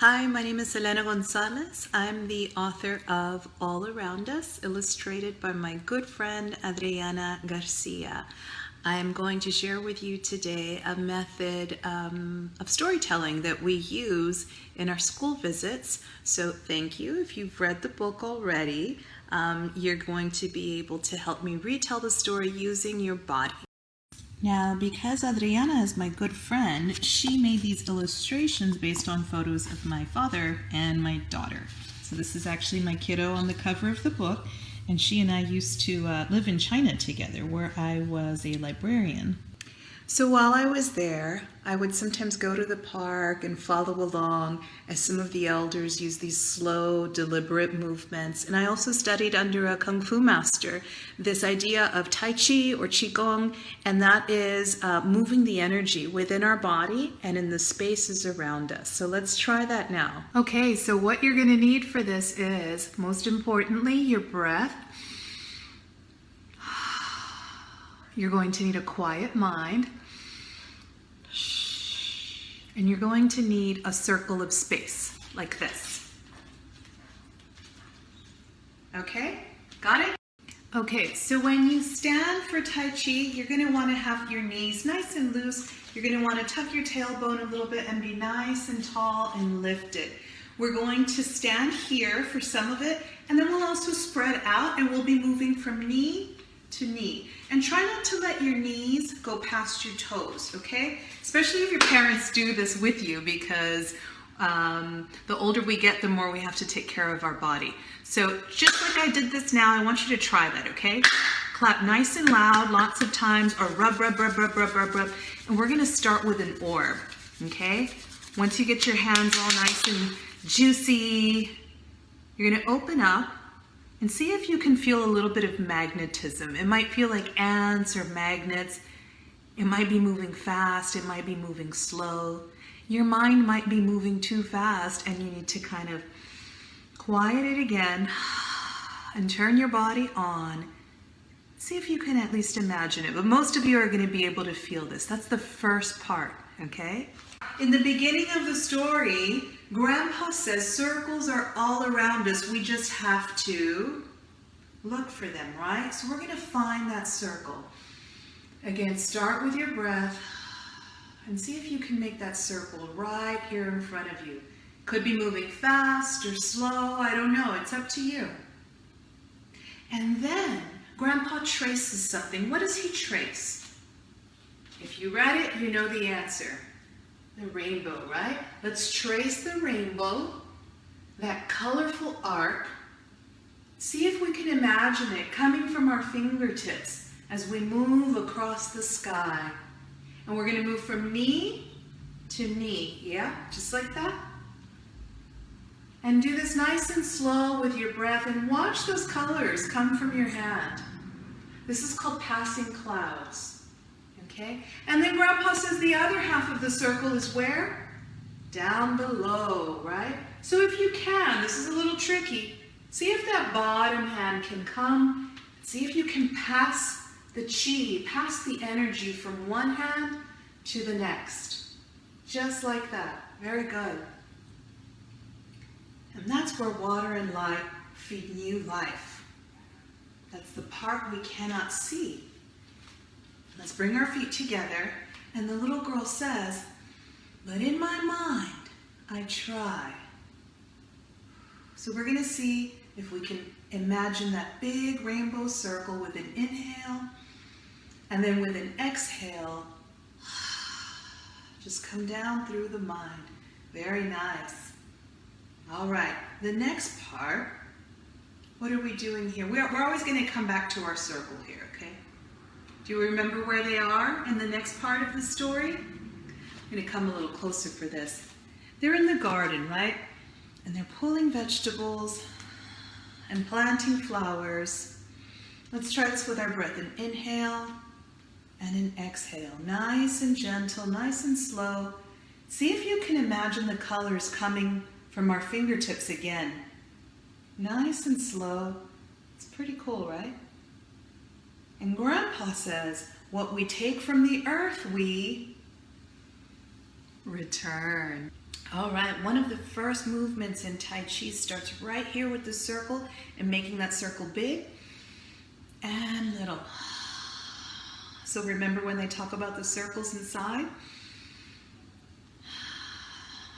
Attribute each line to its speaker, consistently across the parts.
Speaker 1: Hi, my name is Xelena Gonzalez. I'm the author of All Around Us, illustrated by my good friend Adriana Garcia. I'm going to share with you today a method of storytelling that we use in our school visits. So thank you. If you've read the book already, you're going to be able to help me retell the story using your body. Now, because Adriana is my good friend, she made these illustrations based on photos of my father and my daughter. So this is actually my kiddo on the cover of the book, and she and I used to live in China together, where I was a librarian. So while I was there, I would sometimes go to the park and follow along as some of the elders used these slow, deliberate movements. And I also studied under a Kung Fu master this idea of Tai Chi or Qigong, and that is moving the energy within our body and in the spaces around us. So let's try that now. Okay, so what you're going to need for this is, most importantly, your breath. You're going to need a quiet mind. And you're going to need a circle of space, like this. Okay, got it? Okay, so when you stand for Tai Chi, you're going to want to have your knees nice and loose. You're going to want to tuck your tailbone a little bit and be nice and tall and lifted. We're going to stand here for some of it, and then we'll also spread out, and we'll be moving from knee to knee. And try not to let your knees go past your toes, okay? Especially if your parents do this with you, because the older we get, the more we have to take care of our body. So just like I did this now, I want you to try that, okay? Clap nice and loud, lots of times, or rub, rub, rub, rub, rub, rub, rub. And we're gonna start with an orb, okay? Once you get your hands all nice and juicy, you're gonna open up and see if you can feel a little bit of magnetism. It might feel like ants or magnets. It might be moving fast, it might be moving slow. Your mind might be moving too fast, and you need to kind of quiet it again and turn your body on. See if you can at least imagine it, but most of you are going to be able to feel this. That's the first part, okay? In the beginning of the story, Grandpa says circles are all around us. We just have to look for them, right? So we're going to find that circle. Again, start with your breath and see if you can make that circle right here in front of you. Could be moving fast or slow, I don't know, it's up to you. And then Grandpa traces something. What does he trace? If you read it, you know the answer. The rainbow, right? Let's trace the rainbow, that colorful arc. See if we can imagine it coming from our fingertips as we move across the sky. And we're going to move from knee to knee, yeah? Just like that. And do this nice and slow with your breath, and watch those colors come from your hand. This is called passing clouds. Okay? And then Grandpa says the other half of the circle is where? Down below, right? So if you can, this is a little tricky, see if that bottom hand can come. See if you can pass the chi, pass the energy from one hand to the next. Just like that. Very good. And that's where water and light feed new life. That's the part we cannot see. Let's bring our feet together, and the little girl says, but in my mind, I try. So we're going to see if we can imagine that big rainbow circle with an inhale, and then with an exhale, just come down through the mind. Very nice. All right, the next part, what are we doing here? We're always going to come back to our circle here, okay? Do you remember where they are in the next part of the story? I'm going to come a little closer for this. They're in the garden, right? And they're pulling vegetables and planting flowers. Let's try this with our breath. An inhale and an exhale. Nice and gentle, nice and slow. See if you can imagine the colors coming from our fingertips again. Nice and slow. It's pretty cool, right? And Grandpa says, what we take from the earth, we return. All right, one of the first movements in Tai Chi starts right here with the circle and making that circle big and little. So remember when they talk about the circles inside?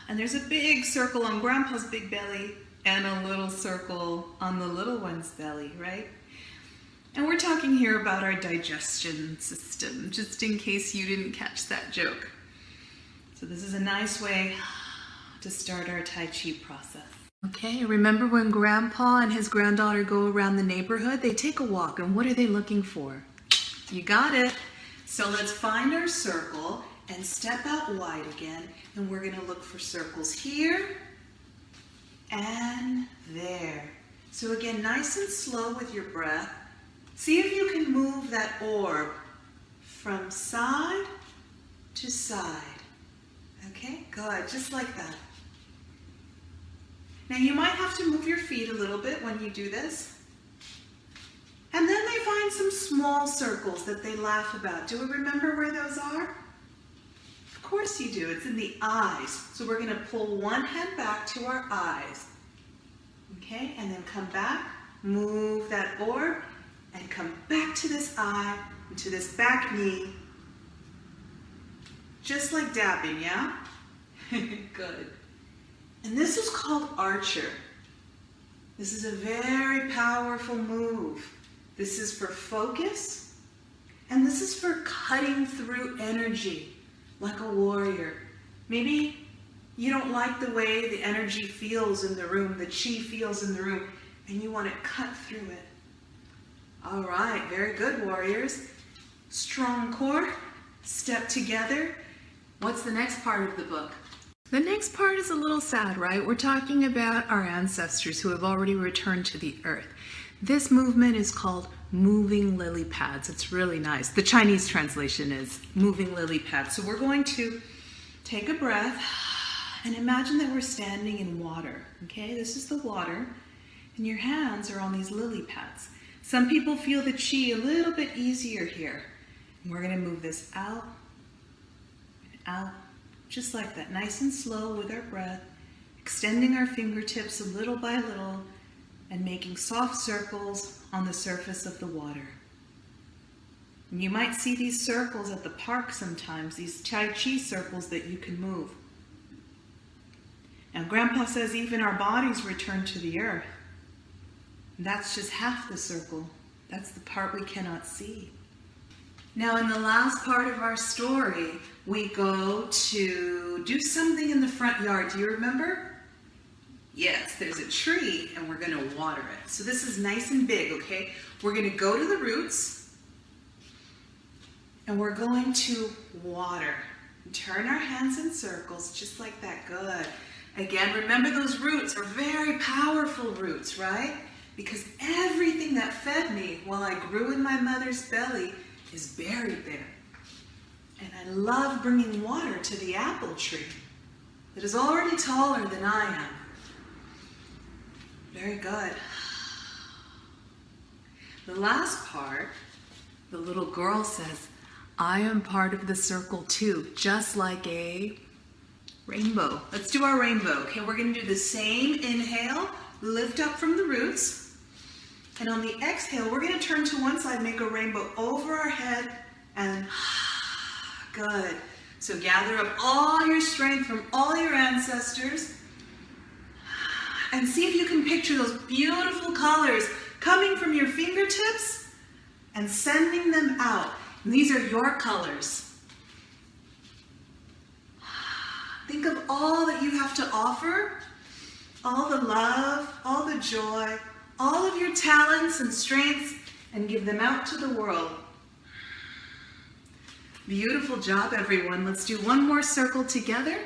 Speaker 1: And there's a big circle on Grandpa's big belly and a little circle on the little one's belly, right? And we're talking here about our digestion system, just in case you didn't catch that joke. So this is a nice way to start our Tai Chi process. Okay, remember when Grandpa and his granddaughter go around the neighborhood? They take a walk, and what are they looking for? You got it. So let's find our circle and step out wide again, and we're gonna look for circles here and there. So again, nice and slow with your breath. See if you can move that orb from side to side. Okay, good, just like that. Now you might have to move your feet a little bit when you do this. And then they find some small circles that they laugh about. Do we remember where those are? Of course you do, it's in the eyes. So we're gonna pull one hand back to our eyes. Okay, and then come back, move that orb, and come back to this eye, and to this back knee. Just like dabbing, yeah? Good. And this is called archer. This is a very powerful move. This is for focus, and this is for cutting through energy, like a warrior. Maybe you don't like the way the energy feels in the room, the chi feels in the room, and you want to cut through it. All right, very good, warriors. Strong core, step together. What's the next part of the book? The next part is a little sad, right? We're talking about our ancestors who have already returned to the earth. This movement is called moving lily pads. It's really nice. The Chinese translation is moving lily pads. So we're going to take a breath and imagine that we're standing in water. Okay, this is the water, and your hands are on these lily pads. Some people feel the chi a little bit easier here. And we're going to move this out and out, just like that, nice and slow with our breath, extending our fingertips a little by little and making soft circles on the surface of the water. And you might see these circles at the park sometimes, these Tai Chi circles that you can move. Now Grandpa says even our bodies return to the earth. And that's just half the circle. That's the part we cannot see. Now in the last part of our story, we go to do something in the front yard. Do you remember? Yes, there's a tree and we're going to water it. So this is nice and big, okay? We're going to go to the roots and we're going to water. Turn our hands in circles just like that. Good. Again, remember those roots are very powerful roots, right? Because everything that fed me while I grew in my mother's belly is buried there. And I love bringing water to the apple tree that is already taller than I am. Very good. The last part, the little girl says, I am part of the circle too, just like a rainbow. Let's do our rainbow. Okay, we're going to do the same inhale, lift up from the roots. And on the exhale, we're going to turn to one side, make a rainbow over our head, and good. So gather up all your strength from all your ancestors and see if you can picture those beautiful colors coming from your fingertips and sending them out. And these are your colors. Think of all that you have to offer, all the love, all the joy, all of your talents and strengths, and give them out to the world. Beautiful job, everyone. Let's do one more circle together.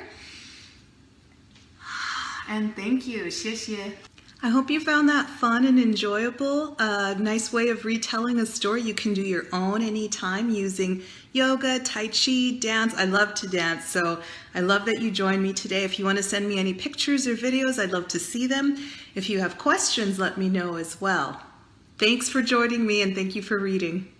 Speaker 1: And thank you. 谢谢. I hope you found that fun and enjoyable. A nice way of retelling a story. You can do your own anytime using yoga, Tai Chi, dance. I love to dance, so I love that you joined me today. If you want to send me any pictures or videos, I'd love to see them. If you have questions, let me know as well. Thanks for joining me, and thank you for reading.